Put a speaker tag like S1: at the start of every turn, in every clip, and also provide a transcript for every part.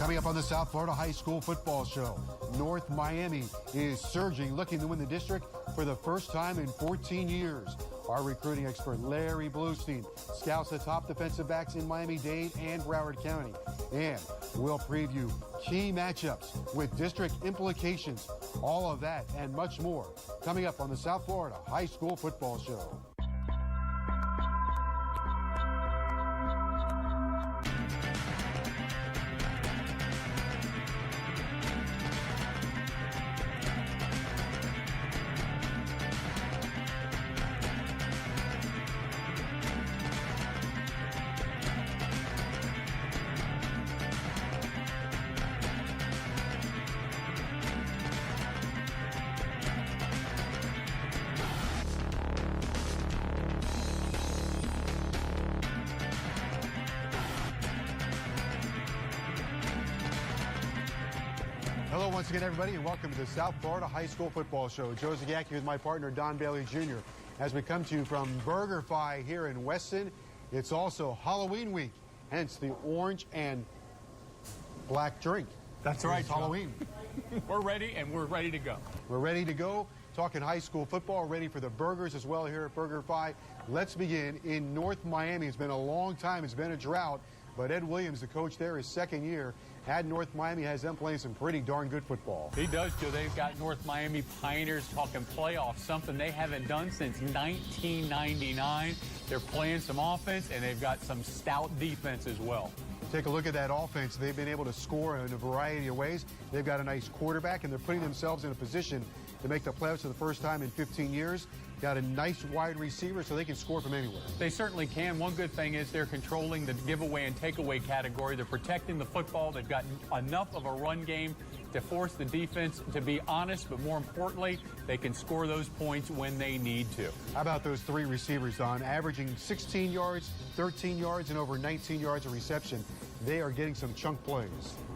S1: Coming up on the South Florida High School Football Show, North Miami is surging, looking to win the district for the first time in 14 years. Our recruiting expert, Larry Bluestein, scouts the top defensive backs in Miami-Dade and Broward County. And we'll preview key matchups with district implications. All of that and much more coming up on the South Florida High School Football Show. Hello once again, everybody, and welcome to the South Florida High School Football Show. Joe Zagacki with my partner, Don Bailey Jr. As we come to you from BurgerFi here in Weston. It's also Halloween week, hence the orange and black drink.
S2: That's right,
S1: Halloween.
S2: We're ready, and we're ready to go.
S1: We're ready to go. Talking high school football, ready for the burgers as well here at BurgerFi. Let's begin in North Miami. It's been a long time. It's been a drought. But Ed Williams, the coach there, his second year at North Miami, has them playing some pretty darn good football.
S2: He does, Joe. They've got North Miami Pioneers talking playoffs, something they haven't done since 1999. They're playing some offense, and they've got some stout defense as well.
S1: Take a look at that offense. They've been able to score in a variety of ways. They've got a nice quarterback, and they're putting themselves in a position to make the playoffs for the first time in 15 years. Got a nice wide receiver so they can score from anywhere.
S2: They certainly can. One good thing is they're controlling the giveaway and takeaway category. They're protecting the football. They've got enough of a run game to force the defense to be honest, but more importantly, they can score those points when they need to.
S1: How about those three receivers, Don? Averaging 16 yards, 13 yards, and over 19 yards of reception. They are getting some chunk plays.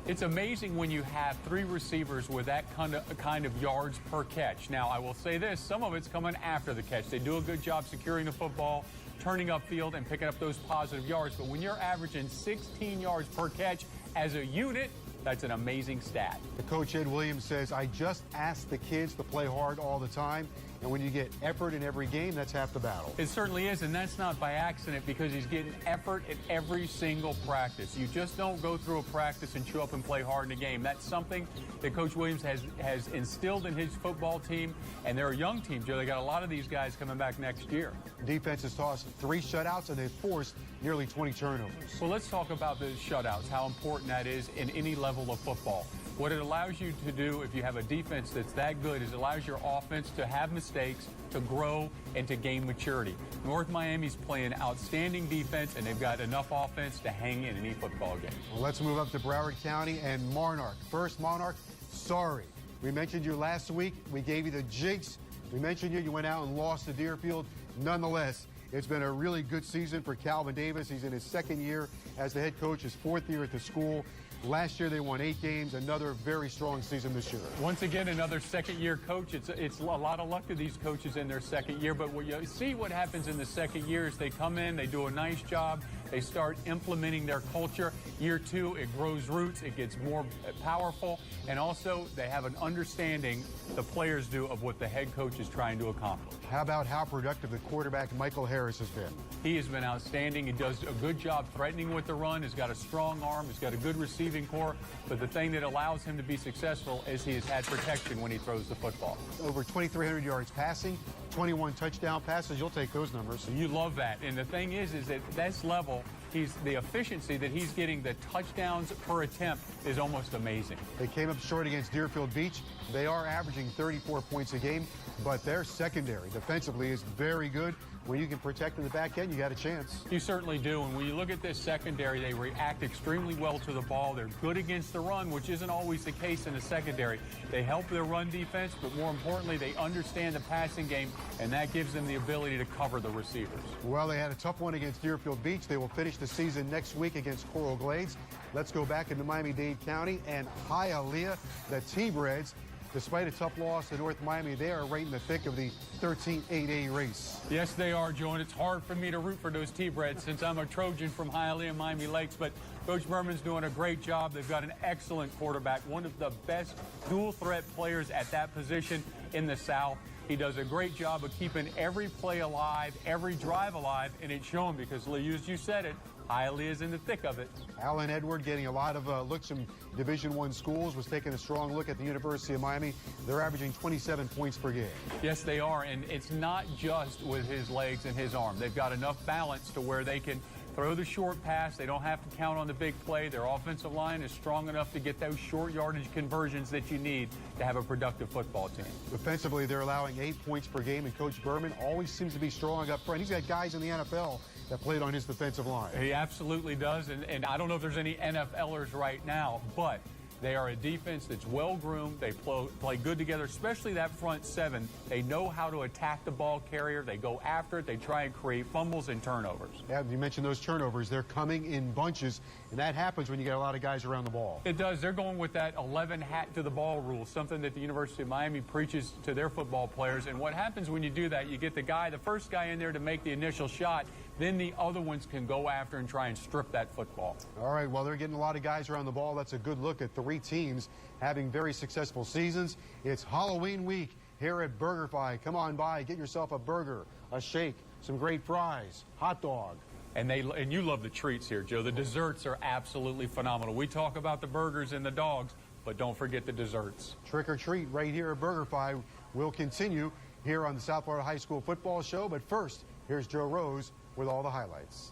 S2: It's amazing when you have three receivers with that kind of yards per catch. Now, I will say this, some of it's coming after the catch. They do a good job securing the football, turning upfield, and picking up those positive yards. But when you're averaging 16 yards per catch as a unit, that's an amazing stat.
S1: The coach, Ed Williams, says, I just ask the kids to play hard all the time. And when you get effort in every game, that's half the battle.
S2: It certainly is, and that's not by accident because he's getting effort at every single practice. You just don't go through a practice and show up and play hard in a game. That's something that Coach Williams has instilled in his football team, and they're a young team, Joe. They got a lot of these guys coming back next year.
S1: Defense has tossed 3 shutouts, and they've forced nearly 20 turnovers.
S2: Well, let's talk about the shutouts, how important that is in any level of football. What it allows you to do if you have a defense that's that good is it allows your offense to have mistakes, to grow, and to gain maturity. North Miami's playing outstanding defense, and they've got enough offense to hang in any football game.
S1: Well, let's move up to Broward County and Monarch. First, Monarch, sorry. We mentioned you last week. We gave you the jinx. We mentioned you. You went out and lost to Deerfield. Nonetheless, it's been a really good season for Calvin Davis. He's in his second year as the head coach, his 4th year at the school. Last year they won 8 games, another very strong season this year.
S2: Once again, another second-year coach. It's a lot of luck to these coaches in their second year, but what you see what happens in the second year is they come in, they do a nice job, they start implementing their culture. Year 2, it grows roots, it gets more powerful, and also they have an understanding, the players do, of what the head coach is trying to accomplish.
S1: How about how productive the quarterback Michael Harris has been?
S2: He has been outstanding. He does a good job threatening with the run. He's got a strong arm. He's got a good receiving core. But the thing that allows him to be successful is he has had protection when he throws the football.
S1: Over 2,300 yards passing, 21 touchdown passes. You'll take those numbers.
S2: You love that. And the thing is at this level, the efficiency that he's getting, the touchdowns per attempt, is almost amazing.
S1: They came up short against Deerfield Beach. They are averaging 34 points a game, but their secondary defensively is very good. When you can protect in the back end, you got a chance.
S2: You certainly do. And when you look at this secondary, they react extremely well to the ball. They're good against the run, which isn't always the case in the secondary. They help their run defense, but more importantly, they understand the passing game, and that gives them the ability to cover the receivers.
S1: Well, they had a tough one against Deerfield Beach. They will finish the season next week against Coral Glades. Let's go back into Miami-Dade County and Hialeah, the T-Breads. Despite a tough loss to North Miami, they are right in the thick of the 13-8A race.
S2: Yes, they are, Joe, and it's hard for me to root for those T-Breads since I'm a Trojan from Hialeah, Miami Lakes. But Coach Berman's doing a great job. They've got an excellent quarterback, one of the best dual-threat players at that position in the South. He does a great job of keeping every play alive, every drive alive, and it's shown because, Lee, you said it, Hialeah is in the thick of it.
S1: Alan Edward getting a lot of looks from Division I schools, was taking a strong look at the University of Miami. They're averaging 27 points per game.
S2: Yes, they are, and it's not just with his legs and his arm. They've got enough balance to where they can throw the short pass. They don't have to count on the big play. Their offensive line is strong enough to get those short yardage conversions that you need to have a productive football team.
S1: Defensively, they're allowing 8 points per game, and Coach Berman always seems to be strong up front. He's got guys in the NFL that played on his defensive line.
S2: He absolutely does, and I don't know if there's any NFLers right now, but they are a defense that's well-groomed. They play good together, especially that front seven. They know how to attack the ball carrier. They go after it. They try and create fumbles and turnovers.
S1: Yeah, you mentioned those turnovers. They're coming in bunches, and that happens when you get a lot of guys around the ball.
S2: It does. They're going with that 11 hat to the ball rule, something that the University of Miami preaches to their football players. And what happens when you do that, you get the first guy in there to make the initial shot, then the other ones can go after and try and strip that football.
S1: All right, well, they're getting a lot of guys around the ball. That's a good look at 3 teams having very successful seasons. It's Halloween week here at BurgerFi. Come on by, get yourself a burger, a shake, some great fries, hot dog.
S2: And you love the treats here, Joe. The desserts are absolutely phenomenal. We talk about the burgers and the dogs, but don't forget the desserts.
S1: Trick or treat right here at BurgerFi will continue here on the South Florida High School Football Show. But first, here's Joe Rose with all the highlights.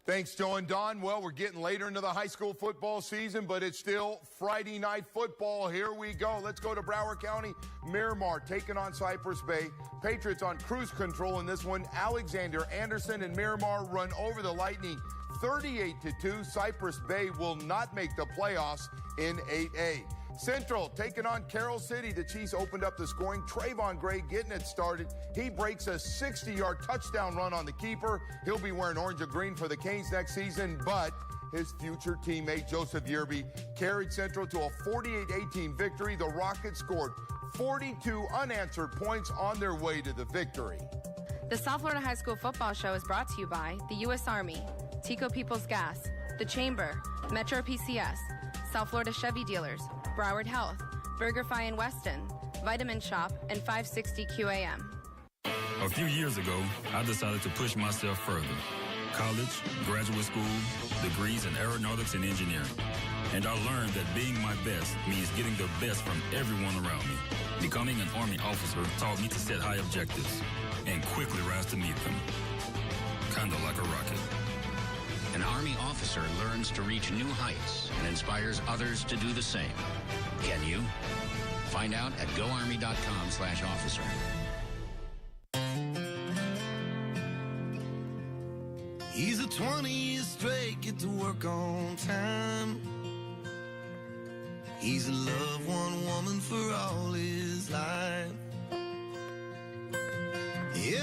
S3: Thanks, Joe and Don. Well, we're getting later into the high school football season, but it's still Friday night football. Here we go. Let's go to Broward County. Miramar taking on Cypress Bay. Patriots on cruise control in this one. Alexander Anderson and Miramar run over the Lightning 38-2. Cypress Bay will not make the playoffs in 8A. Central taking on Carroll City. The Chiefs opened up the scoring. Trayvon Gray getting it started. He breaks a 60-yard touchdown run on the keeper. He'll be wearing orange and green for the Canes next season, but his future teammate Joseph Yerby carried Central to a 48-18 victory. The Rockets scored 42 unanswered points on their way to the victory.
S4: The South Florida High School Football Show is brought to you by the U.S. Army, Tico People's Gas, The Chamber, Metro PCS, South Florida Chevy Dealers, Broward Health, BurgerFi in Weston, Vitamin Shop, and 560 QAM.
S5: A few years ago, I decided to push myself further. College, graduate school, degrees in aeronautics and engineering. And I learned that being my best means getting the best from everyone around me. Becoming an Army officer taught me to set high objectives and quickly rise to meet them. Kinda like a rocket.
S6: An Army officer learns to reach new heights and inspires others to do the same. Can you? Find out at goarmy.com/officer.
S7: He's a 20 years straight, get to work on time. He's loved one woman for all his life.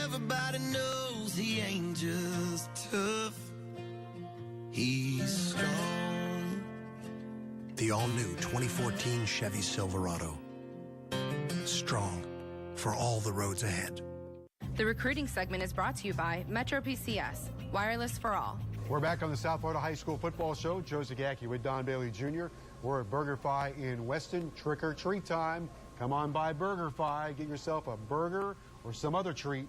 S7: Everybody knows he ain't just tough. He's strong.
S8: The all-new 2014 Chevy Silverado. Strong for all the roads ahead.
S4: The recruiting segment is brought to you by Metro PCS, wireless for all.
S1: We're back on the South Florida High School Football Show. Joe Zagacki with Don Bailey Jr. We're at BurgerFi in Weston. Trick or treat time. Come on by BurgerFi. Get yourself a burger or some other treat.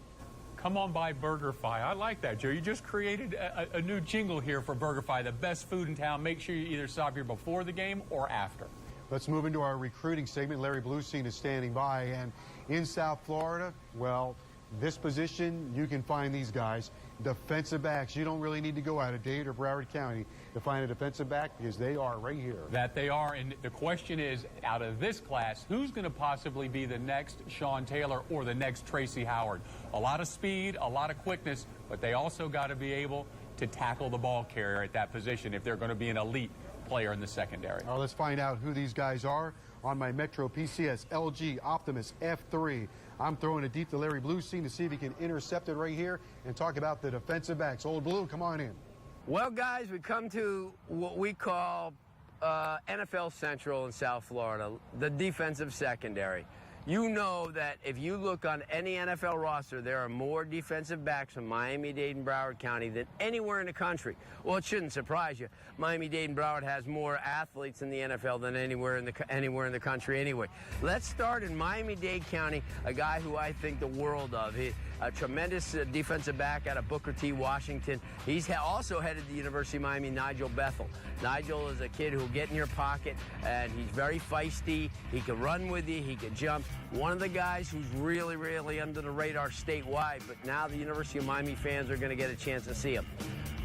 S2: Come on by BurgerFi. I like that, Joe. You just created a new jingle here for BurgerFi, the best food in town. Make sure you either stop here before the game or after.
S1: Let's move into our recruiting segment. Larry Bluestein is standing by. And in South Florida, well, this position, you can find these guys. Defensive backs. You don't really need to go out of Dade or Broward County to find a defensive back because they are right here.
S2: That they are. And the question is, out of this class, who's going to possibly be the next Sean Taylor or the next Tracy Howard? A lot of speed, a lot of quickness, but they also got to be able to tackle the ball carrier at that position if they're going to be an elite player in the secondary.
S1: Well, let's find out who these guys are on my Metro PCS LG Optimus F3. I'm throwing it deep to Larry Bluestein to see if he can intercept it right here and talk about the defensive backs. Old Blue, come on in.
S9: Well, guys, we come to what we call NFL Central in South Florida, the defensive secondary. You know that if you look on any NFL roster, there are more defensive backs from Miami-Dade and Broward County than anywhere in the country. Well, it shouldn't surprise you. Miami-Dade and Broward has more athletes in the NFL than anywhere in the country anyway. Let's start in Miami-Dade County, a guy who I think the world of. A tremendous defensive back out of Booker T, Washington. He's also headed the University of Miami, Nigel Bethel. Nigel is a kid who'll get in your pocket, and he's very feisty. He can run with you. He can jump. One of the guys who's really, really under the radar statewide, but now the University of Miami fans are going to get a chance to see him.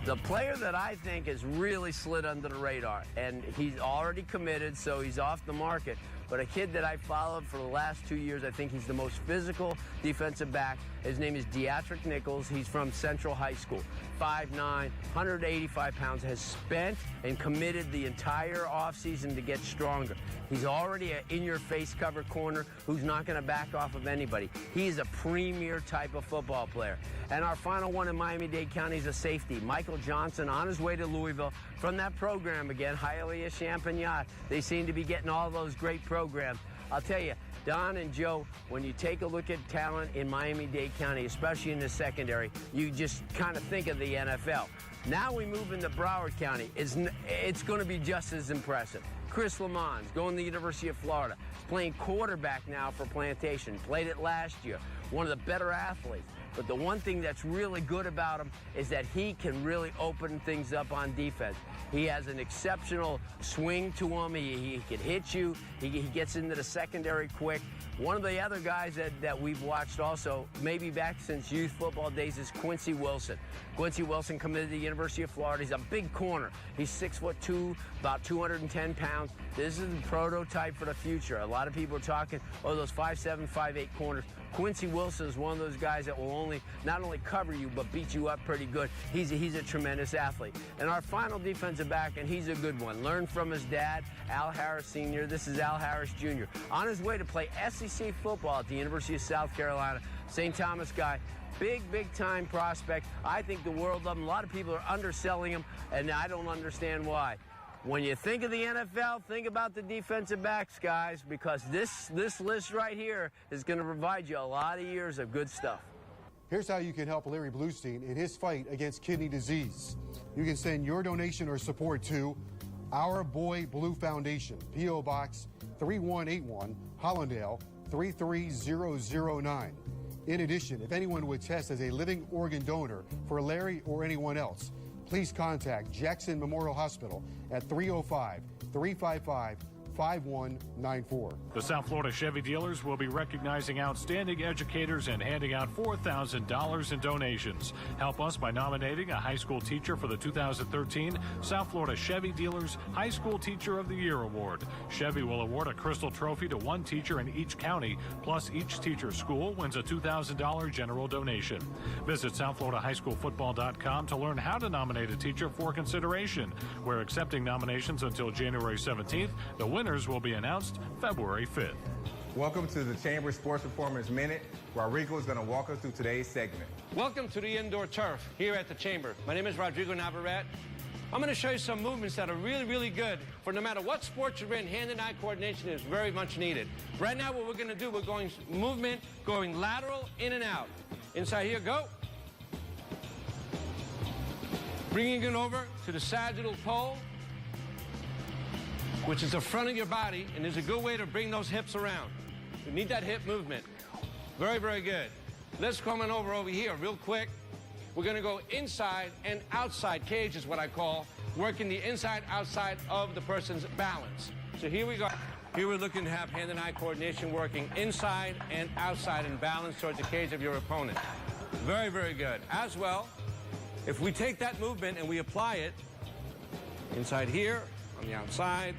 S9: The player that I think has really slid under the radar, and he's already committed, so he's off the market, but a kid that I followed for the last 2 years, I think he's the most physical defensive back. His name is Deatrick Nichols. He's from Central High School. 5'9", 185 pounds, has spent and committed the entire offseason to get stronger. He's already an in-your-face cover corner who's not going to back off of anybody. He's a premier type of football player. And our final one in Miami-Dade County is a safety, Michael Johnson, on his way to Louisville from that program again, Hialeah Champagnat. They seem to be getting all those great programs. I'll tell you, Don and Joe, when you take a look at talent in Miami-Dade County, especially in the secondary, you just kind of think of the NFL. Now we move into Broward County. It's going to be just as impressive. Chris Lamons, going to the University of Florida. He's playing quarterback now for Plantation. Played it last year. One of the better athletes. But the one thing that's really good about him is that he can really open things up on defense. He has an exceptional swing to him. He can hit you. He gets into the secondary quick. One of the other guys that we've watched also, maybe back since youth football days, is Quincy Wilson. Quincy Wilson committed to the University of Florida. He's a big corner. He's 6'2", about 210 pounds. This is the prototype for the future. A lot of people are talking, oh, those 5'7", 5'8" corners. Quincy Wilson is one of those guys that will not only cover you, but beat you up pretty good. He's a tremendous athlete. And our final defensive back, and he's a good one, learned from his dad, Al Harris Sr. This is Al Harris Jr. On his way to play SEC football at the University of South Carolina. St. Thomas guy. Big time prospect. I think the world of him. A lot of people are underselling him, and I don't understand why. When you think of the NFL, think about the defensive backs, guys, because this list right here is going to provide you a lot of years of good stuff.
S1: Here's how you can help Larry Bluestein in his fight against kidney disease. You can send your donation or support to Our Boy Blue Foundation, P.O. Box 3181, Hollandale 33009. In addition, if anyone would test as a living organ donor for Larry or anyone else, please contact Jackson Memorial Hospital at 305-355-5194.
S10: The South Florida Chevy dealers will be recognizing outstanding educators and handing out $4,000 in donations. Help us by nominating a high school teacher for the 2013 South Florida Chevy Dealers High School Teacher of the Year Award. Chevy will award a crystal trophy to one teacher in each county, plus each teacher's school wins a $2,000 general donation. Visit SouthFloridaHighSchoolFootball.com to learn how to nominate a teacher for consideration. We're accepting nominations until January 17th. The winners will be announced February 5th.
S11: Welcome to the Chamber Sports Performance Minute. Rodrigo is going to walk us through today's segment.
S12: Welcome to the indoor turf here at the Chamber. My name is Rodrigo Navarrete. I'm going to show you some movements that are really good for no matter what sport you're in. Hand-and-eye coordination is very much needed. Right now what we're going to do, we're going movement, going lateral, in and out. Inside here, go. Bringing it over to the sagittal pole, which is the front of your body, and is a good way to bring those hips around. You need that hip movement. Very good. Let's come on over here real quick. We're going to go inside and outside cage is what I call, working the inside, outside of the person's balance. So here we go. Here we're looking to have hand-and-eye coordination working inside and outside and balance towards the cage of your opponent. Very good. As well, if we take that movement and we apply it inside here, on the outside,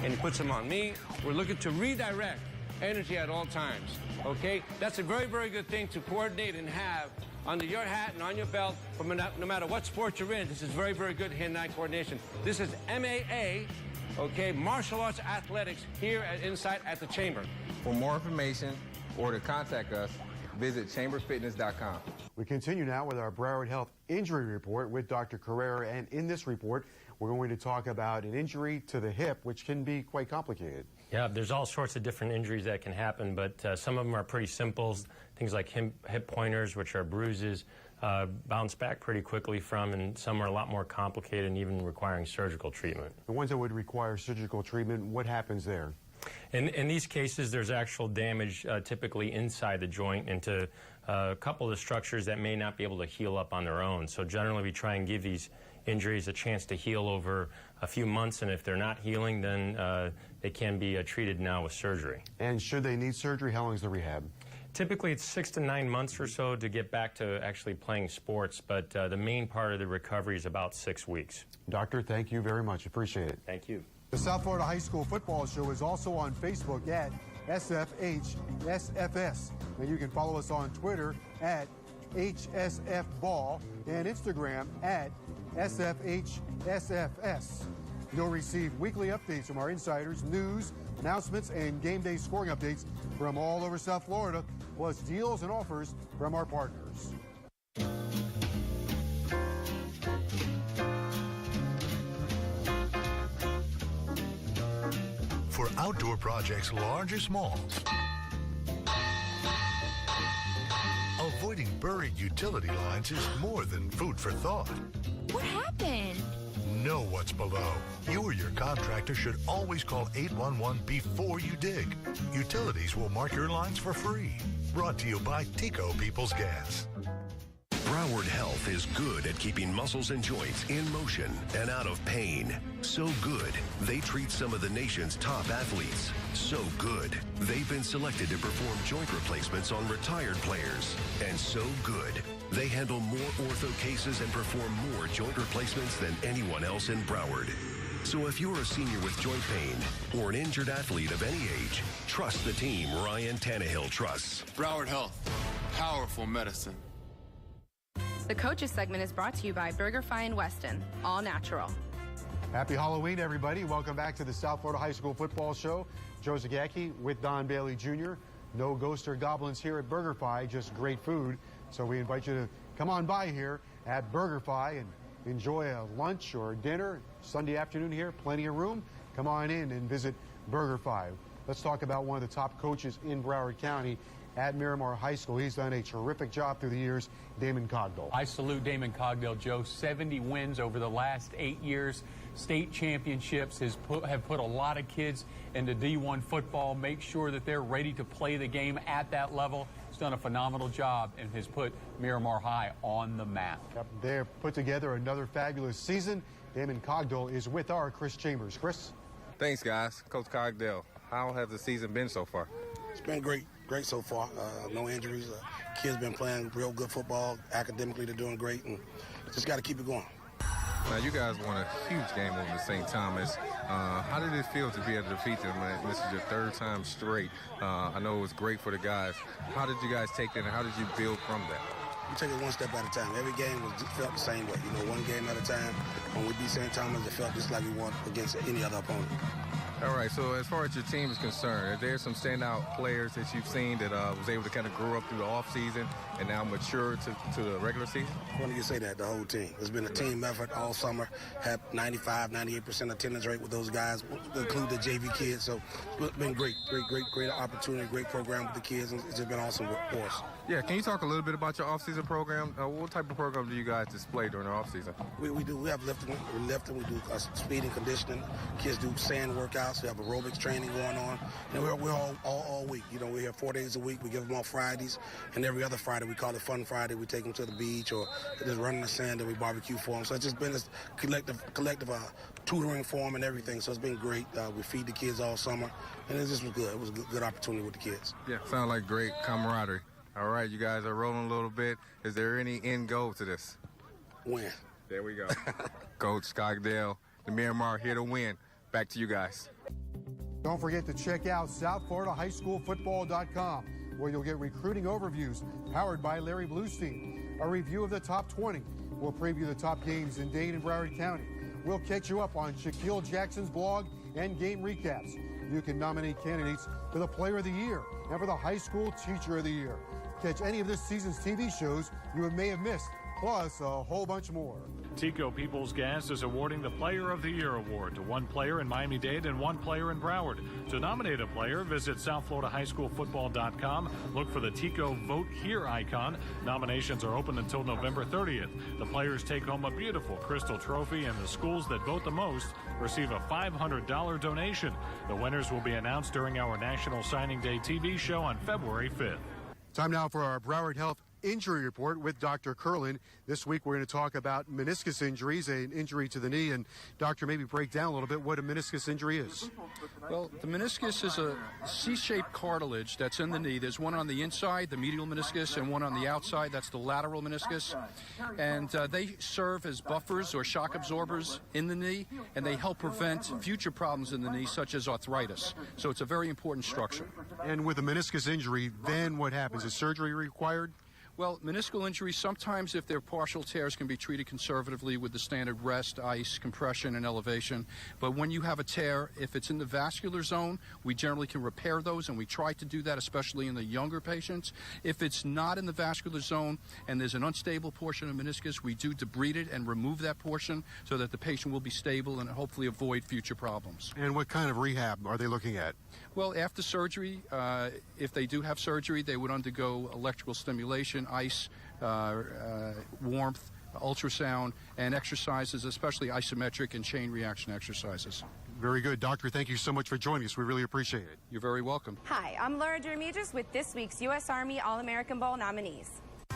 S12: and he puts them on me, we're looking to redirect energy at all times, okay? That's a very good thing to coordinate and have under your hat and on your belt from no matter what sport you're in. This is very good hand-eye coordination. This is MAA, okay, martial arts athletics here at Insight at the Chamber.
S11: For more information or to contact us, visit chamberfitness.com.
S1: We continue now with our Broward Health Injury Report with Dr. Carrera, and in this report, We're going to talk about an injury to the hip, which can be quite complicated.
S13: Yeah, there's all sorts of different injuries that can happen, but some of them are pretty simple. Things like hip pointers, which are bruises, bounce back pretty quickly from, and some are a lot more complicated and even requiring surgical treatment.
S1: The ones that would require surgical treatment, what happens there?
S13: In these cases, there's actual damage typically inside the joint into a couple of the structures that may not be able to heal up on their own. So generally we try and give these injuries a chance to heal over a few months, and if they're not healing, then they can be treated now with surgery.
S1: And should they need surgery, how long is the rehab?
S13: Typically it's 6 to 9 months or so to get back to actually playing sports, but the main part of the recovery is about 6 weeks.
S1: Doctor, thank you very much. Appreciate it.
S13: Thank you.
S1: The South Florida High School Football Show is also on Facebook at sfhsfs. And you can follow us on Twitter at HSFBall and Instagram at sfhsfs. You'll receive weekly updates from our insiders, news, announcements, and game day scoring updates from all over South Florida, plus deals and offers from our partners.
S14: For outdoor projects large or small, avoiding buried utility lines is more than food for thought.
S15: What happened?
S14: Know what's below. You or your contractor should always call 811 before you dig. Utilities will mark your lines for free. Brought to you by Tico People's Gas.
S16: Broward Health is good at keeping muscles and joints in motion and out of pain. So good, they treat some of the nation's top athletes. So good, they've been selected to perform joint replacements on retired players. And so good, they handle more ortho cases and perform more joint replacements than anyone else in Broward. So if you're a senior with joint pain or an injured athlete of any age, trust the team Ryan Tannehill trusts.
S17: Broward Health, powerful medicine.
S4: The Coaches segment is brought to you by BurgerFi and Weston, all natural.
S1: Happy Halloween, everybody. Welcome back to the South Florida High School Football Show. Joe Zagacki with Don Bailey Jr. No ghosts or goblins here at BurgerFi, just great food. So we invite you to come on by here at BurgerFi and enjoy a lunch or dinner Sunday afternoon here. Plenty of room. Come on in and visit BurgerFi. Let's talk about one of the top coaches in Broward County at Miramar High School. He's done a terrific job through the years, Damon Cogdell.
S2: I salute Damon Cogdell, Joe. 70 wins over the last 8 years. State championships have put a lot of kids into D1 football, make sure that they're ready to play the game at that level. He's done a phenomenal job and has put Miramar High on the map.
S1: Yep, they've put together another fabulous season. Damon Cogdell is with our Chris Chambers. Chris?
S11: Thanks, guys. Coach Cogdell, how has the season been so far?
S18: It's been great so far. No injuries. Kids been playing real good football. Academically, they're doing great, and just got to keep it going.
S11: Now, you guys won a huge game over the St. Thomas. How did it feel to be able to defeat them? This is your third time straight. I know it was great for the guys. How did you guys take that, and how did you build from that?
S18: We take it one step at a time. Every game felt the same way. One game at a time. When we beat St. Thomas, it felt just like we won against any other opponent.
S11: All right, so as far as your team is concerned, are there some standout players that you've seen that was able to kind of grow up through the offseason and now mature to the regular season?
S18: I want to say that, the whole team. It's been a team effort all summer. Had 95, 98% attendance rate with those guys, include the JV kids. So it's been great opportunity, great program with the kids, and it's just been awesome for us.
S11: Yeah, can you talk a little bit about your off-season program? What type of program do you guys display during the off-season?
S18: We have lifting, we do speed and conditioning. Kids do sand workouts. We have aerobics training going on. And we're all week. We're here 4 days a week. We give them on Fridays. And every other Friday, we call it Fun Friday. We take them to the beach or just run in the sand and we barbecue for them. So it's just been this collective tutoring for them and everything. So it's been great. We feed the kids all summer. And it just was good. It was a good opportunity with the kids.
S11: Yeah, sounds like great camaraderie. All right, you guys are rolling a little bit. Is there any end goal to this?
S18: Win.
S11: There we go. Coach Cogdell, the Miramar here to win. Back to you guys.
S1: Don't forget to check out SouthFloridaHighSchoolFootball.com, where you'll get recruiting overviews powered by Larry Bluestein, a review of the top 20. We'll preview the top games in Dade and Broward County. We'll catch you up on Shaquille Jackson's blog and game recaps. You can nominate candidates for the Player of the Year and for the High School Teacher of the Year. Catch any of this season's TV shows you may have missed plus a whole bunch more.
S10: Tico Peoples Gas is awarding the Player of the Year award to one player in Miami-Dade and one player in Broward. To nominate a player, visit SouthFloridaHighSchoolFootball.com. Look for the Tico Vote Here icon. Nominations are open until November 30th. The players take home a beautiful crystal trophy, and the schools that vote the most receive a $500 donation. The winners will be announced during our National Signing Day TV show on February 5th.
S1: Time now for our Broward Health Injury Report with Dr. Curlin. This week we're going to talk about meniscus injuries, an injury to the knee. And doctor, maybe break down a little bit what a meniscus injury is.
S19: Well, the meniscus is a C-shaped cartilage that's in the knee. There's one on the inside, the medial meniscus, and one on the outside, that's the lateral meniscus. And they serve as buffers or shock absorbers in the knee, and they help prevent future problems in the knee, such as arthritis. So it's a very important structure.
S1: And with a meniscus injury, then what happens? Is surgery required?
S19: Well, meniscal injuries, sometimes if they're partial tears, can be treated conservatively with the standard rest, ice, compression, and elevation. But when you have a tear, if it's in the vascular zone, we generally can repair those, and we try to do that especially in the younger patients. If it's not in the vascular zone and there's an unstable portion of meniscus, we do debride it and remove that portion so that the patient will be stable and hopefully avoid future problems.
S1: And what kind of rehab are they looking at?
S19: Well, after surgery, if they do have surgery, they would undergo electrical stimulation, ice, warmth, ultrasound, and exercises, especially isometric and chain reaction exercises.
S1: Very good. Doctor, thank you so much for joining us. We really appreciate it.
S19: You're very welcome.
S20: Hi, I'm Laura Dermidis with this week's U.S. Army All-American Bowl nominees.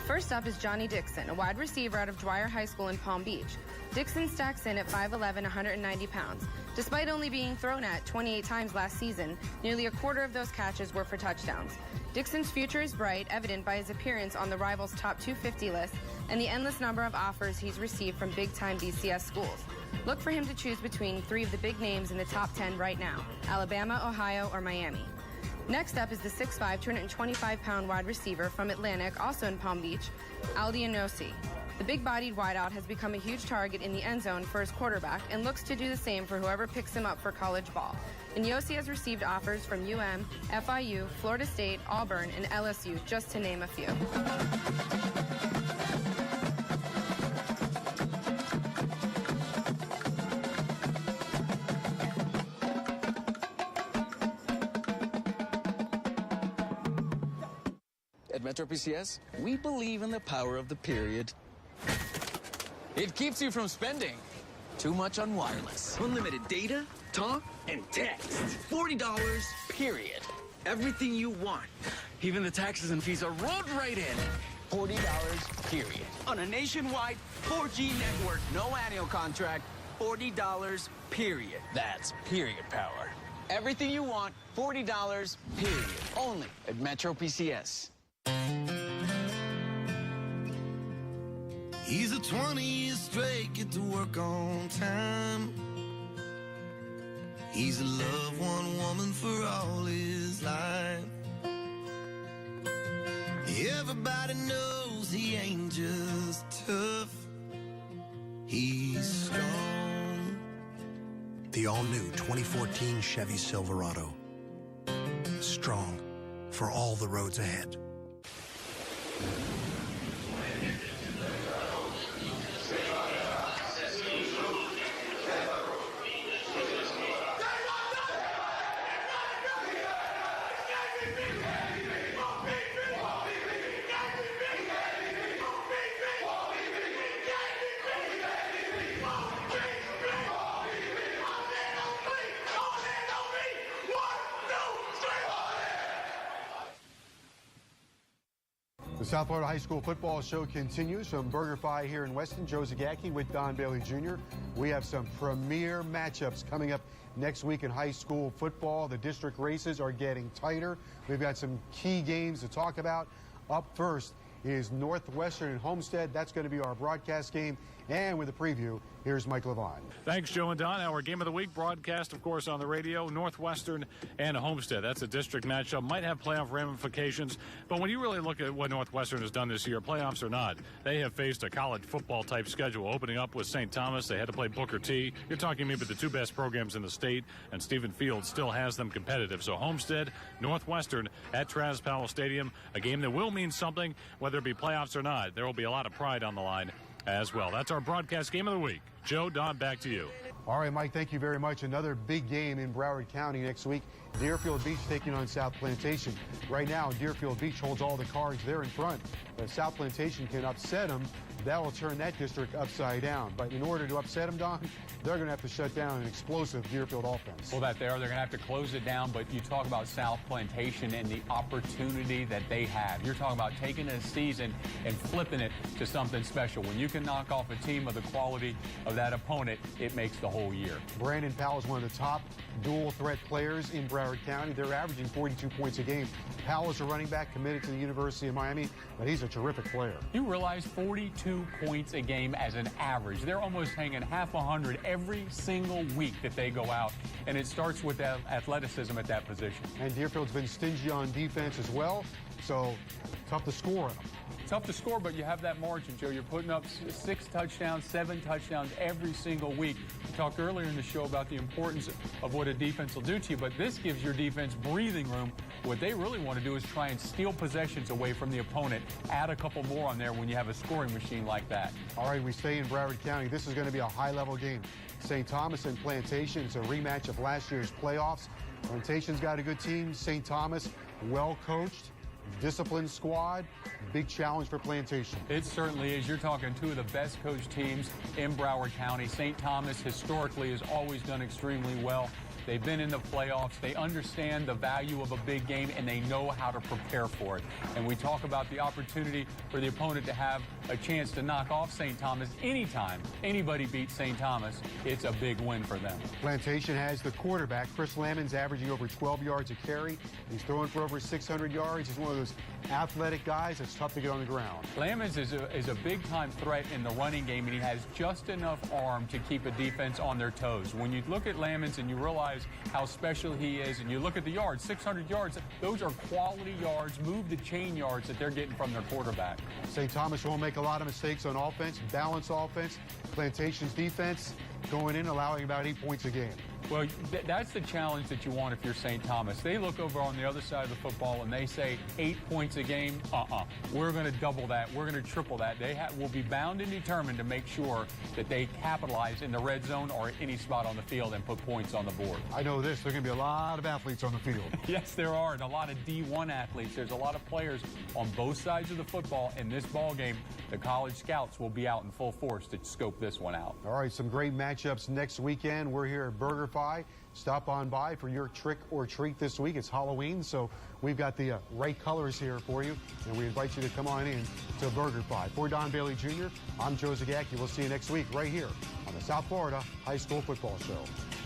S4: First up is Johnny Dixon, a wide receiver out of Dwyer High School in Palm Beach. Dixon stacks in at 5'11", 190 pounds. Despite only being thrown at 28 times last season, nearly a quarter of those catches were for touchdowns. Dixon's future is bright, evident by his appearance on the Rivals Top 250 list and the endless number of offers he's received from big-time BCS schools. Look for him to choose between three of the big names in the top 10 right now: Alabama, Ohio, or Miami. Next up is the 6'5", 225-pound wide receiver from Atlantic, also in Palm Beach, Aldi Inosi. The big-bodied wideout has become a huge target in the end zone for his quarterback and looks to do the same for whoever picks him up for college ball. Inosi has received offers from UM, FIU, Florida State, Auburn, and LSU, just to name a few.
S21: At Metro PCS, we believe in the power of the period. It keeps you from spending too much on wireless.
S22: Unlimited data, talk, and text. $40, period. Everything you want. Even the taxes and fees are rolled right in.
S21: $40, period.
S22: On a nationwide 4G network. No annual contract. $40, period.
S21: That's period power. Everything you want, $40, period. Only at Metro PCS.
S7: He's a 20 years straight, get to work on time. He's loved one woman for all his life. Everybody knows he ain't just tough, he's strong.
S8: The all-new 2014 Chevy Silverado. Strong for all the roads ahead.
S1: The South Florida High School Football Show continues from BurgerFi here in Weston. Joe Zagacki with Don Bailey Jr. We have some premier matchups coming up next week in high school football. The district races are getting tighter. We've got some key games to talk about. Up first is Northwestern and Homestead. That's going to be our broadcast game. And with a preview, Here's Mike Levine.
S10: Thanks, Joe and Don. Our Game of the Week broadcast, of course, on the radio, Northwestern and Homestead. That's a district matchup. Might have playoff ramifications, but when you really look at what Northwestern has done this year, playoffs or not, they have faced a college football-type schedule. Opening up with St. Thomas, they had to play Booker T. You're talking maybe the two best programs in the state, and Stephen Field still has them competitive. So Homestead, Northwestern at Travis Powell Stadium, a game that will mean something, whether it be playoffs or not. There will be a lot of pride on the line as well. That's our broadcast Game of the Week. Joe, Don, back to you.
S1: All right, Mike, thank you very much. Another big game in Broward County next week. Deerfield Beach taking on South Plantation. Right now, Deerfield Beach holds all the cards. They're in front. If South Plantation can upset them, that will turn that district upside down. But in order to upset them, Don, they're going to have to shut down an explosive Deerfield offense.
S2: Well, they're going to have to close it down, but you talk about South Plantation and the opportunity that they have. You're talking about taking a season and flipping it to something special. When you can knock off a team of the quality of that opponent, it makes the whole year.
S1: Brandon Powell is one of the top dual threat players in Broward County. They're averaging 42 points a game. Powell is a running back committed to the University of Miami, but he's a terrific player.
S2: You realize 42 points a game as an average. They're almost hanging half 100 every single week that they go out, and it starts with that athleticism at that position.
S1: And Deerfield's been stingy on defense as well, so tough to score on them.
S2: Tough to score, but you have that margin, Joe. You're putting up 6 touchdowns, 7 touchdowns every single week. We talked earlier in the show about the importance of what a defense will do to you, but this gives your defense breathing room. What they really want to do is try and steal possessions away from the opponent. Add a couple more on there when you have a scoring machine like that.
S1: All right, we stay in Broward County. This is going to be a high-level game. St. Thomas and Plantation. It's a rematch of last year's playoffs. Plantation's got a good team. St. Thomas, well-coached, disciplined squad. Big challenge for Plantation.
S2: It certainly is. You're talking two of the best coached teams in Broward County. St. Thomas historically has always done extremely well. They've been in the playoffs. They understand the value of a big game, and they know how to prepare for it. And we talk about the opportunity for the opponent to have a chance to knock off St. Thomas anytime anybody beats St. Thomas. It's a big win for them.
S1: Plantation has the quarterback. Chris Lammons averaging over 12 yards a carry. He's throwing for over 600 yards. He's one of those athletic guys that's tough to get on the ground.
S2: Lammons is a big-time threat in the running game, and he has just enough arm to keep a defense on their toes. When you look at Lammons and you realize how special he is, and you look at the yards, 600 yards, those are quality yards, move the chain yards that they're getting from their quarterback.
S1: St. Thomas won't make a lot of mistakes on offense, balanced offense. Plantation's defense going in, allowing about 8 points a game.
S2: Well, that's the challenge that you want if you're St. Thomas. They look over on the other side of the football and they say 8 points a game. We're going to double that. We're going to triple that. They will be bound and determined to make sure that they capitalize in the red zone or any spot on the field and put points on the board.
S1: I know this. There are going to be a lot of athletes on the field.
S2: Yes, there are, and a lot of D1 athletes. There's a lot of players on both sides of the football. In this ball game, the college scouts will be out in full force to scope this one out.
S1: All right, some great matchups next weekend. We're here at BurgerFi. Stop on by for your trick or treat this week. It's Halloween, so we've got the right colors here for you, and we invite you to come on in to BurgerFi. For Don Bailey Jr., I'm Joe Zagacki. We'll see you next week right here on the South Florida High School Football Show.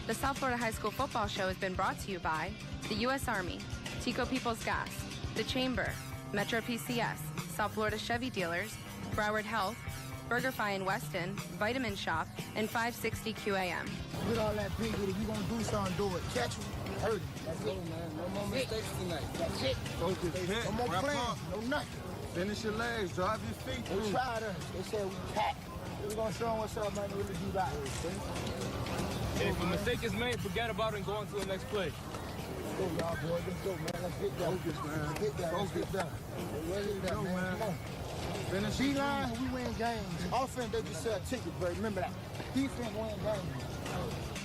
S4: The South Florida High School Football Show has been brought to you by the U.S. Army, Tico People's Gas, the Chamber, Metro PCS, South Florida Chevy Dealers, Broward Health, BurgerFi in Weston, Vitamin Shop, and 560 QAM.
S3: With all that big with it, we gonna do something, do it. Catch him, hurt him. That's it, man. No more mistakes tonight. That's it.
S5: Focus, hit,
S3: no more
S5: wrap
S3: playing,
S5: up.
S3: no nothing.
S5: Finish your legs, drive your feet.
S3: They tried us. They said we pack. We gonna show them what's up, man. Really do that.
S23: If a mistake is made, forget about it and go on to the next play.
S3: Let's go, y'all, boys. Let's go, man. Let's get that.
S5: Focus, man.
S3: Let's get that. Let's get that. Let's get that, man. Come on.
S5: Finish
S3: D-line, we win games. Offense, they just sell tickets, but remember that. Defense win games.